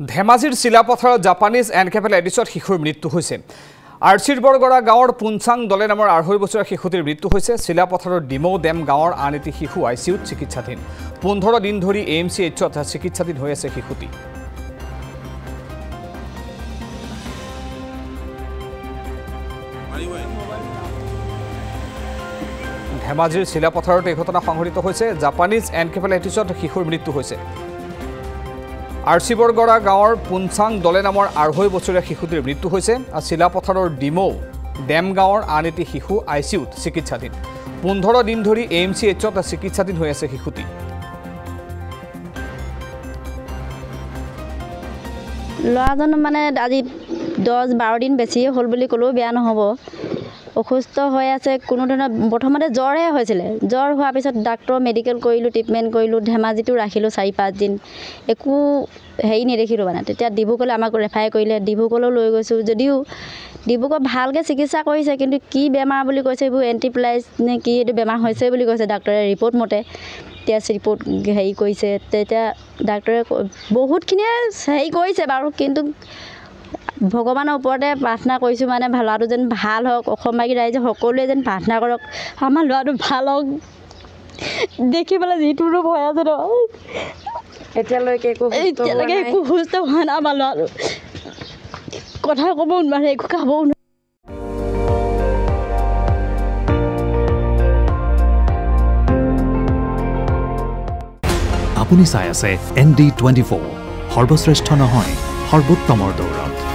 ধেমাজিৰ চিলাপথাৰত জাপানিজ এনকেফেলাইটিছত শিশুৰ মৃত্যু হৈছে। আৰচিৰ বৰগড়া গাঁৱৰ পুনচাং দলে নামৰ ২.৫ বছৰীয়া শিশুটিৰ মৃত্যু হৈছে। চিলাপথাৰৰ ডিমৌ ডেম গাঁৱৰ আন এটি শিশু আইচিউত চিকিৎসাধীন। ১৫ দিন ধৰি AMCHত চিকিৎসাধীন হৈ আছে শিশুটি। ধেমাজিৰ চিলাপথাৰত এই ঘটনা সংঘটিত হৈছে। জাপানিজ এনকেফেলাইটিছত শিশুৰ মৃত্যু হৈছে। আৰচি বৰগড়া গাঁৱৰ পুনচাং দলে নামৰ ২.৫ বছৰীয়া শিশুটিৰ মৃত্যু হৈছে। চিলাপথাৰৰ ডিমৌ ডেম গাঁৱৰ আন এটি শিশু আইচিউত চিকিৎসাধীন। ১৫ দিন ধৰি AMCHত চিকিৎসাধীন হৈ আছে শিশুটি। ল'ৰাজন মানে আজি ১০-১২ দিন বেছিয়ে হ'ল বুলি ক'লেও বেয়া নহ'ব। অসুস্থ হৈ আছে, কোনো ধৰণৰ প্ৰথমতে জ্বৰহে হৈছিলে। জ্বৰ হোৱাৰ পিছত ডাক্তৰ মেডিকেল কৰিলোঁ, ট্ৰিটমেণ্ট কৰিলোঁ, ধেমাজিতো ৰাখিলোঁ ৪-৫ দিন। একো হেৰি নেদেখিলোঁ মানে। তেতিয়া ডিব্ৰুগড়লৈ আমাক ৰেফাৰ কৰিলে, ডিব্ৰুগড়লৈ লৈ গৈছোঁ। যদিও ডিব্ৰুগড়ত ভালকৈ চিকিৎসা কৰিছে, কিন্তু কি বেমাৰ বুলি কৈছে, এইবোৰ এণ্টিপ্লাইজ নে কি এইটো বেমাৰ হৈছে বুলি কৈছে ডাক্তৰে ৰিপৰ্ট মতে। টেষ্ট ৰিপৰ্ট হেৰি কৰিছে, তেতিয়া ডাক্তৰে বহুতখিনিয়ে হেৰি কৰিছে বাৰু, কিন্তু ভগৱানৰ ওপৰতে প্ৰাৰ্থনা কৰিছোঁ মানে ল'ৰাটো যেন ভাল হওক। অসমবাসী ৰাইজে সকলোৱে যেন প্ৰাৰ্থনা কৰক আমাৰ ল'ৰাটো ভাল হওক। দেখি পেলাই যিটো ভয় আছে ন, এতিয়ালৈকে একো সুস্থ হোৱা নাই আমাৰ ল'ৰাটো। কথা ক'বও নোৱাৰে, একো খাবও নোৱাৰে। আপুনি চাই আছে ND24, সৰ্বশ্ৰেষ্ঠ নহয় সৰ্বোত্তমৰ দৌৰত।